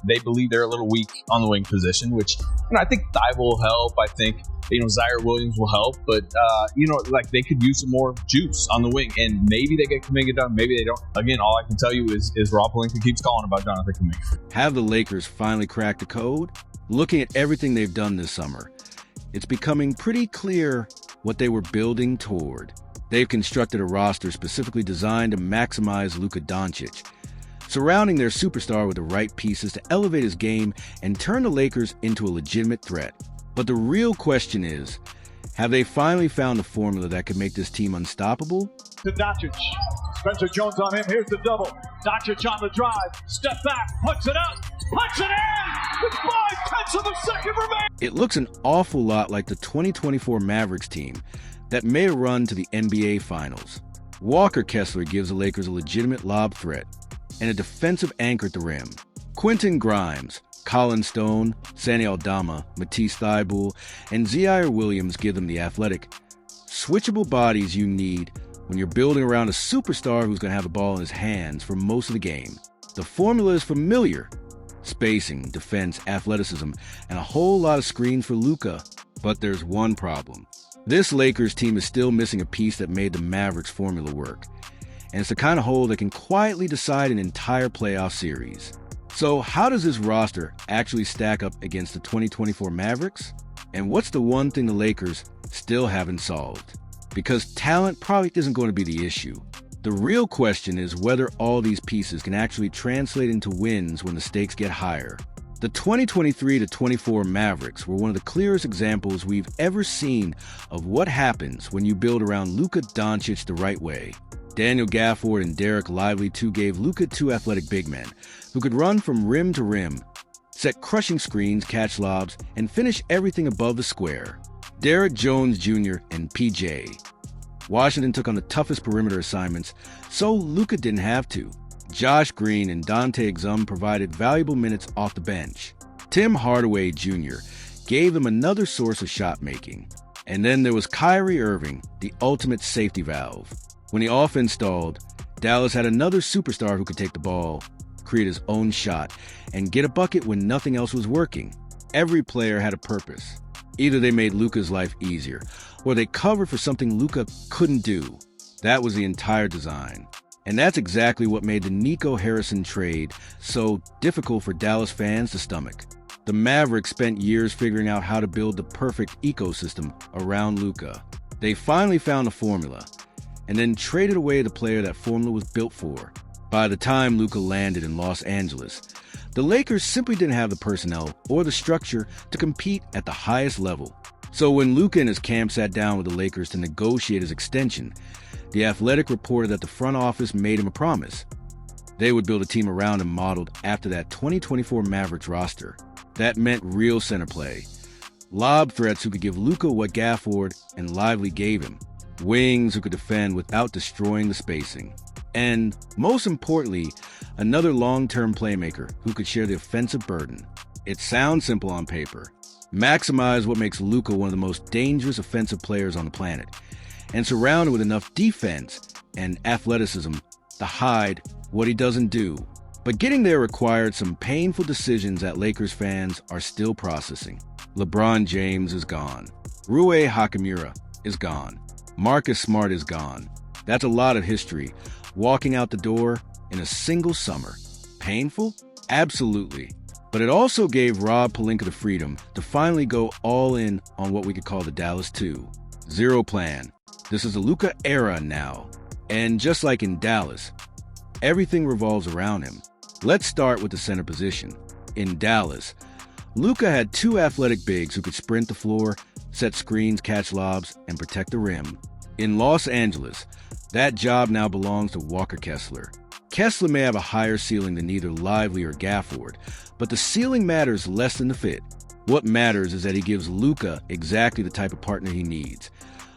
they believe they're a little weak on the wing position, which I think Thibault will help. I think Zaire Williams will help, but like they could use some more juice on the wing, and maybe they get Kuminga done, maybe they don't. Again, all I can tell you is Rob Pelinka keeps calling about Jonathan Kuminga. Have the Lakers finally cracked the code? Looking at everything they've done this summer, it's becoming pretty clear what they were building toward. They've constructed a roster specifically designed to maximize Luka Dončić, surrounding their superstar with the right pieces to elevate his game and turn the Lakers into a legitimate threat. But the real question is, have they finally found a formula that could make this team unstoppable? To Dončić. Spencer Jones on him. Here's the double. Dončić on the drive. Step back. Puts it up. Puts it in! With 5/10 of a second remaining. It looks an awful lot like the 2024 Mavericks team that made a run to the NBA Finals. Walker Kessler gives the Lakers a legitimate lob threat and a defensive anchor at the rim. Quentin Grimes, Colin Stone, Sani Aldama, Matisse Thybulle, and Zaire Williams give them the athletic, switchable bodies you need when you're building around a superstar who's going to have the ball in his hands for most of the game. The formula is familiar: spacing, defense, athleticism, and a whole lot of screens for Luka. But there's one problem. This Lakers team is still missing a piece that made the Mavericks formula work, and it's the kind of hole that can quietly decide an entire playoff series. So how does this roster actually stack up against the 2024 Mavericks? And what's the one thing the Lakers still haven't solved? Because talent probably isn't going to be the issue. The real question is whether all these pieces can actually translate into wins when the stakes get higher. The 2023-24 Mavericks were one of the clearest examples we've ever seen of what happens when you build around Luka Dončić the right way. Daniel Gafford and Derek Lively too gave Luka two athletic big men who could run from rim to rim, set crushing screens, catch lobs, and finish everything above the square. Derek Jones Jr. and PJ. Washington took on the toughest perimeter assignments, so Luka didn't have to. Josh Green and Dante Exum provided valuable minutes off the bench. Tim Hardaway Jr. gave them another source of shot making. And then there was Kyrie Irving, the ultimate safety valve. When the offense stalled, Dallas had another superstar who could take the ball, create his own shot, and get a bucket when nothing else was working. Every player had a purpose. Either they made Luka's life easier, or they covered for something Luka couldn't do. That was the entire design. And that's exactly what made the Nico Harrison trade so difficult for Dallas fans to stomach. The Mavericks spent years figuring out how to build the perfect ecosystem around Luka. They finally found a formula, and then traded away the player that formula was built for. By the time Luka landed in Los Angeles, the Lakers simply didn't have the personnel or the structure to compete at the highest level. So when Luka and his camp sat down with the Lakers to negotiate his extension, The Athletic reported that the front office made him a promise. They would build a team around him modeled after that 2024 Mavericks roster. That meant real center play. Lob threats who could give Luka what Gafford and Lively gave him. Wings who could defend without destroying the spacing. And, most importantly, another long-term playmaker who could share the offensive burden. It sounds simple on paper. Maximize what makes Luka one of the most dangerous offensive players on the planet, and surround him with enough defense and athleticism to hide what he doesn't do. But getting there required some painful decisions that Lakers fans are still processing. LeBron James is gone. Rui Hachimura is gone. Marcus Smart is gone. That's a lot of history walking out the door in a single summer. Painful? Absolutely. But it also gave Rob Pelinka the freedom to finally go all in on what we could call the Dallas 2. Zero plan. This is the Luka era now. And just like in Dallas, everything revolves around him. Let's start with the center position. In Dallas, Luka had two athletic bigs who could sprint the floor, set screens, catch lobs, and protect the rim. In Los Angeles, that job now belongs to Walker Kessler. Kessler may have a higher ceiling than either Lively or Gafford, but the ceiling matters less than the fit. What matters is that he gives Luka exactly the type of partner he needs.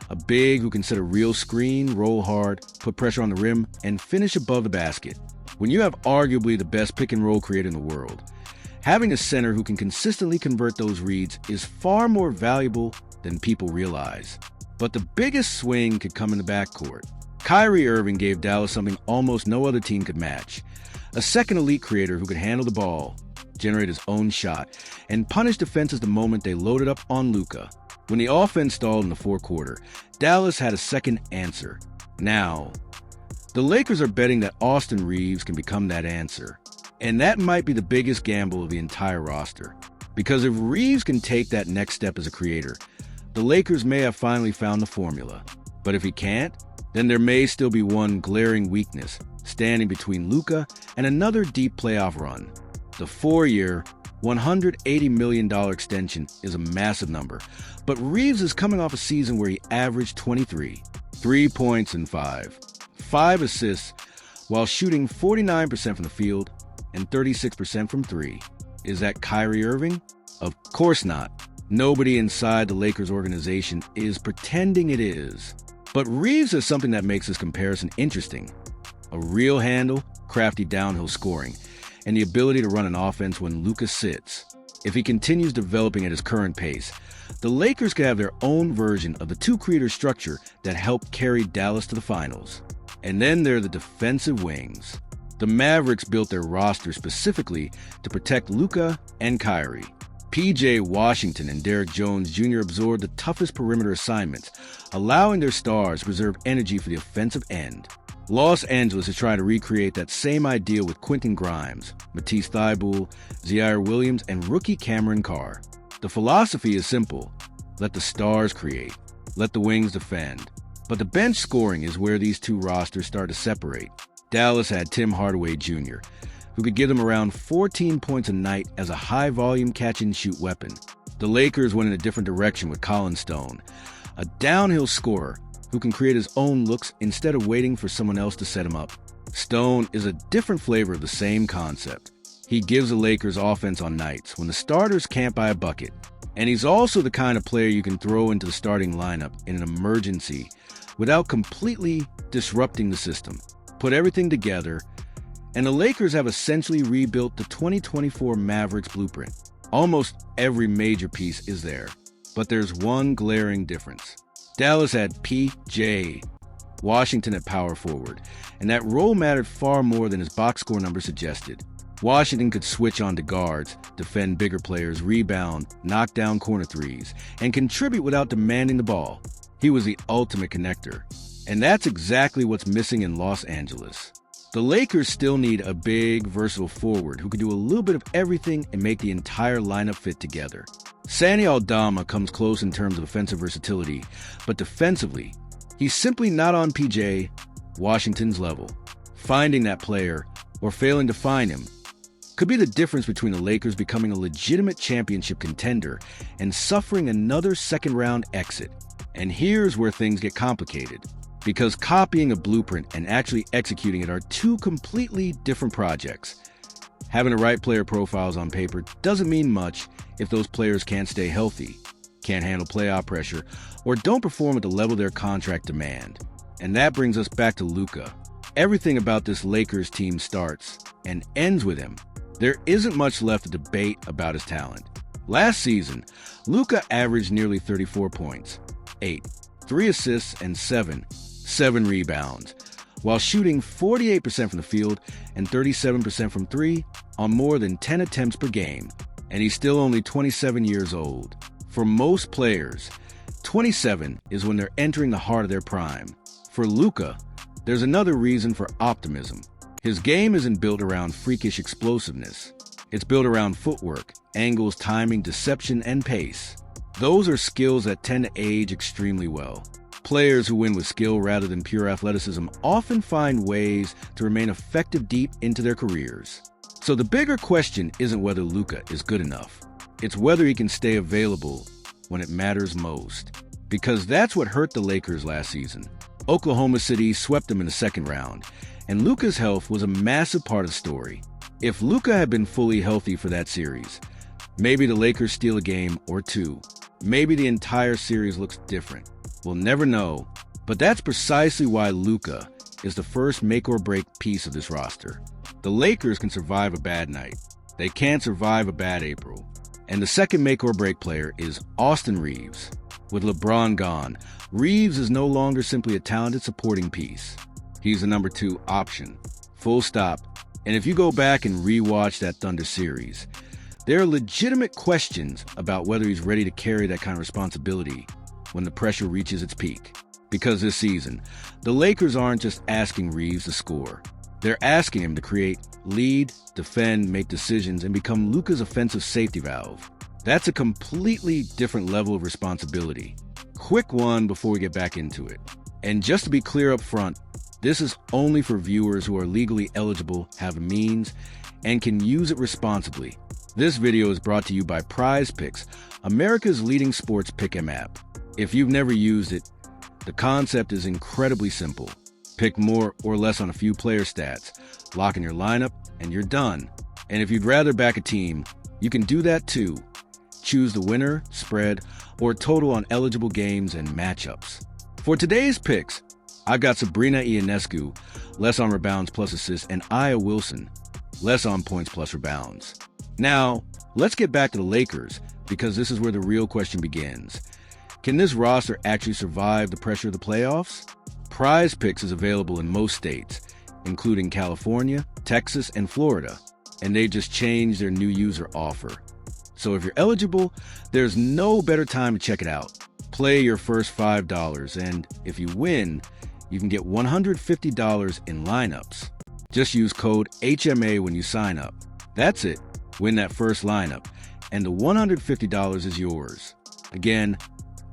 A big who can set a real screen, roll hard, put pressure on the rim, and finish above the basket. When you have arguably the best pick-and-roll creator in the world, having a center who can consistently convert those reads is far more valuable than people realize. But the biggest swing could come in the backcourt. Kyrie Irving gave Dallas something almost no other team could match. A second elite creator who could handle the ball, generate his own shot, and punish defenses the moment they loaded up on Luka. When the offense stalled in the fourth quarter, Dallas had a second answer. Now, the Lakers are betting that Austin Reaves can become that answer. And that might be the biggest gamble of the entire roster. Because if Reaves can take that next step as a creator, the Lakers may have finally found the formula. But if he can't, then there may still be one glaring weakness standing between Luka and another deep playoff run. The 4-year, $180 million extension is a massive number, but Reaves is coming off a season where he averaged 23, 3 points and 5 assists, while shooting 49% from the field and 36% from 3. Is that Kyrie Irving? Of course not. Nobody inside the Lakers organization is pretending it is. But Reaves has something that makes this comparison interesting. A real handle, crafty downhill scoring, and the ability to run an offense when Luka sits. If he continues developing at his current pace, the Lakers could have their own version of the two-creator structure that helped carry Dallas to the finals. And then there are the defensive wings. The Mavericks built their roster specifically to protect Luka and Kyrie. P.J. Washington and Derrick Jones Jr. absorbed the toughest perimeter assignments, allowing their stars to preserve energy for the offensive end. Los Angeles is trying to recreate that same idea with Quentin Grimes, Matisse Thybulle, Zaire Williams, and rookie Cameron Carr. The philosophy is simple. Let the stars create. Let the wings defend. But the bench scoring is where these two rosters start to separate. Dallas had Tim Hardaway Jr., who could give them around 14 points a night as a high-volume catch-and-shoot weapon. The Lakers went in a different direction with Collin Sexton, a downhill scorer who can create his own looks instead of waiting for someone else to set him up. Stone is a different flavor of the same concept. He gives the Lakers offense on nights when the starters can't buy a bucket. And he's also the kind of player you can throw into the starting lineup in an emergency without completely disrupting the system. Put everything together, and the Lakers have essentially rebuilt the 2024 Mavericks blueprint. Almost every major piece is there, but there's one glaring difference. Dallas had P.J. Washington at power forward, and that role mattered far more than his box score number suggested. Washington could switch on to guards, defend bigger players, rebound, knock down corner threes, and contribute without demanding the ball. He was the ultimate connector, and that's exactly what's missing in Los Angeles. The Lakers still need a big, versatile forward who can do a little bit of everything and make the entire lineup fit together. Santi Aldama comes close in terms of offensive versatility, but defensively, he's simply not on P.J. Washington's level. Finding that player, or failing to find him, could be the difference between the Lakers becoming a legitimate championship contender and suffering another second-round exit. And here's where things get complicated. Because copying a blueprint and actually executing it are two completely different projects. Having the right player profiles on paper doesn't mean much if those players can't stay healthy, can't handle playoff pressure, or don't perform at the level their contract demand. And that brings us back to Luka. Everything about this Lakers team starts and ends with him. There isn't much left to debate about his talent. Last season, Luka averaged nearly 34 points, 3 assists, and 7 rebounds, while shooting 48% from the field and 37% from 3 on more than 10 attempts per game. And he's still only 27 years old. For most players, 27 is when they're entering the heart of their prime. For Luka, there's another reason for optimism. His game isn't built around freakish explosiveness. It's built around footwork, angles, timing, deception, and pace. Those are skills that tend to age extremely well. Players who win with skill rather than pure athleticism often find ways to remain effective deep into their careers. So the bigger question isn't whether Luka is good enough. It's whether he can stay available when it matters most. Because that's what hurt the Lakers last season. Oklahoma City swept them in the second round, and Luka's health was a massive part of the story. If Luka had been fully healthy for that series, maybe the Lakers steal a game or two. Maybe the entire series looks different. We'll never know, but that's precisely why Luka is the first make-or-break piece of this roster. The Lakers can survive a bad night. They can't survive a bad April. And the second make-or-break player is Austin Reaves. With LeBron gone, Reaves is no longer simply a talented supporting piece. He's the number 2 option. Full stop. And if you go back and rewatch that Thunder series, There are legitimate questions about whether he's ready to carry that kind of responsibility when the pressure reaches its peak. Because this season, the Lakers aren't just asking Reaves to score. They're asking him to create, lead, defend, make decisions, and become Luka's offensive safety valve. That's a completely different level of responsibility. Quick one before we get back into it. And just to be clear up front, this is only for viewers who are legally eligible, have the means, and can use it responsibly. This video is brought to you by Prize Picks, America's leading sports pick'em app. If you've never used it, the concept is incredibly simple. Pick more or less on a few player stats, lock in your lineup, and you're done. And if you'd rather back a team, you can do that too. Choose the winner, spread, or total on eligible games and matchups. For today's picks, I've got Sabrina Ionescu, less on rebounds plus assists, and Aya Wilson, less on points plus rebounds. Now, let's get back to the Lakers, because this is where the real question begins. Can this roster actually survive the pressure of the playoffs? Prize Picks is available in most states, including California, Texas, and Florida, and they just changed their new user offer. So if you're eligible, there's no better time to check it out. Play your first $5, and if you win, you can get $150 in lineups. Just use code HMA when you sign up. That's it. Win that first lineup, and the $150 is yours. Again,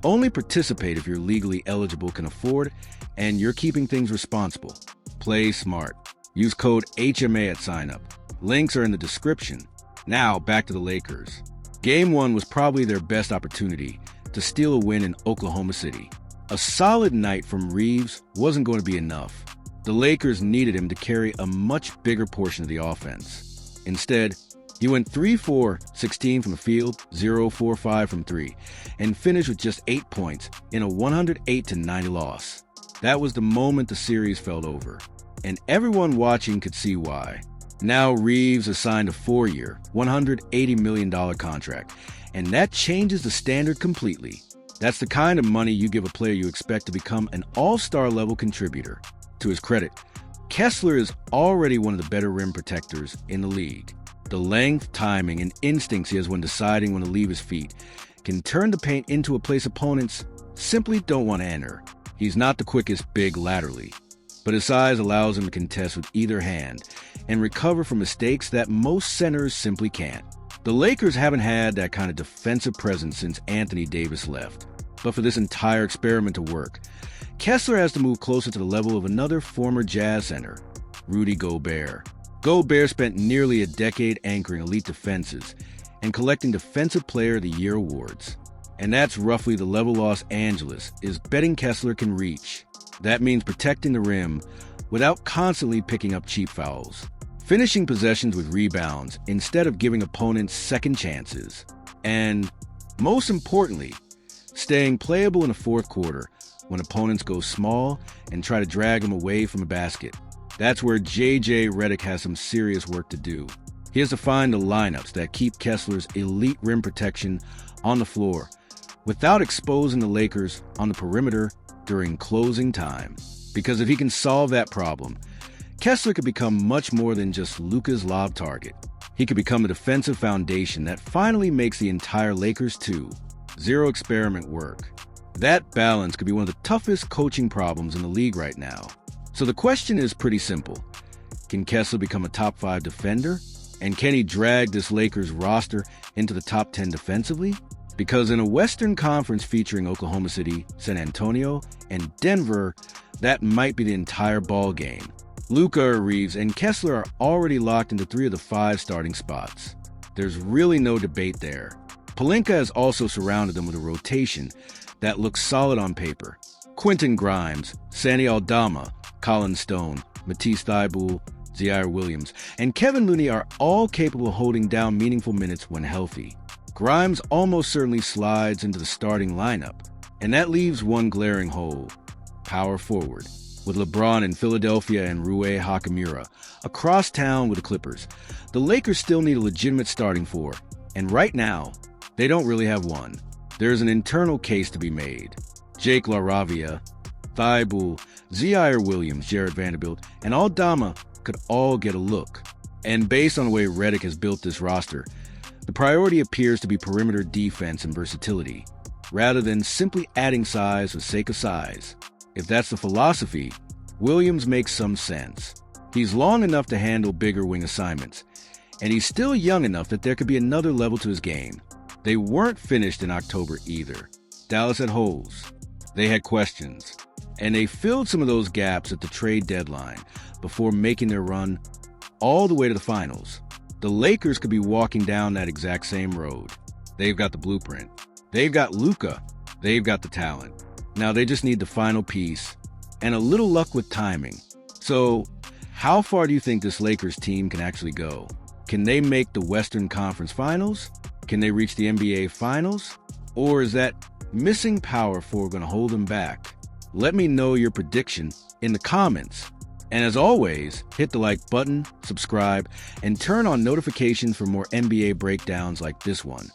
only participate if you're legally eligible, can afford, and you're keeping things responsible. Play smart. Use code HMA at sign-up. Links are in the description. Now, back to the Lakers. Game 1 was probably their best opportunity to steal a win in Oklahoma City. A solid night from Reaves wasn't going to be enough. The Lakers needed him to carry a much bigger portion of the offense. Instead, he went 3-4-16 from the field, 0-4-5 from 3, and finished with just 8 points in a 108-90 loss. That was the moment the series fell over, and everyone watching could see why. Now Reaves is signed a 4-year, $180 million contract, and that changes the standard completely. That's the kind of money you give a player you expect to become an all-star level contributor. To his credit, Kessler is already one of the better rim protectors in the league. The length, timing, and instincts he has when deciding when to leave his feet can turn the paint into a place opponents simply don't want to enter. He's not the quickest big laterally, but his size allows him to contest with either hand and recover from mistakes that most centers simply can't. The Lakers haven't had that kind of defensive presence since Anthony Davis left. But for this entire experiment to work, Kessler has to move closer to the level of another former Jazz center, Rudy Gobert. Gobert spent nearly a decade anchoring elite defenses and collecting Defensive Player of the Year awards. And that's roughly the level Los Angeles is betting Kessler can reach. That means protecting the rim without constantly picking up cheap fouls, finishing possessions with rebounds instead of giving opponents second chances, and, most importantly, staying playable in the fourth quarter when opponents go small and try to drag him away from a basket. That's where J.J. Redick has some serious work to do. He has to find the lineups that keep Kessler's elite rim protection on the floor without exposing the Lakers on the perimeter during closing time. Because if he can solve that problem, Kessler could become much more than just Luka's lob target. He could become a defensive foundation that finally makes the entire Lakers 2-0 experiment work. That balance could be one of the toughest coaching problems in the league right now. So the question is pretty simple. Can Kessler become a top 5 defender? And can he drag this Lakers roster into the top 10 defensively? Because in a Western Conference featuring Oklahoma City, San Antonio, and Denver, that might be the entire ball game. Luka, Reaves, and Kessler are already locked into 3 of the 5 starting spots. There's really no debate there. Pelinka has also surrounded them with a rotation that looks solid on paper. Quentin Grimes, Santi Aldama, Collin Stone, Matisse Thybulle, Zaire Williams, and Kevon Looney are all capable of holding down meaningful minutes when healthy. Grimes almost certainly slides into the starting lineup, and that leaves one glaring hole: power forward. With LeBron in Philadelphia and Rui Hachimura across town with the Clippers, the Lakers still need a legitimate starting 4, and right now, they don't really have one. There's an internal case to be made. Jake LaRavia, Thybulle, Zaire Williams, Jarrett Vanderbilt, and Aldama could all get a look. And based on the way Redick has built this roster, The priority appears to be perimeter defense and versatility, rather than simply adding size for sake of size. If that's the philosophy, Williams makes some sense. He's long enough to handle bigger wing assignments, and he's still young enough that there could be another level to his game. They weren't finished in October either. Dallas had holes. They had questions. And they filled some of those gaps at the trade deadline before making their run all the way to the finals. The Lakers could be walking down that exact same road. They've got the blueprint. They've got Luka. They've got the talent. Now they just need the final piece and a little luck with timing. So, how far do you think this Lakers team can actually go? Can they make the Western Conference Finals? Can they reach the NBA Finals? Or is that missing power forward going to hold them back? Let me know your prediction in the comments. And as always, hit the like button, subscribe, and turn on notifications for more NBA breakdowns like this one.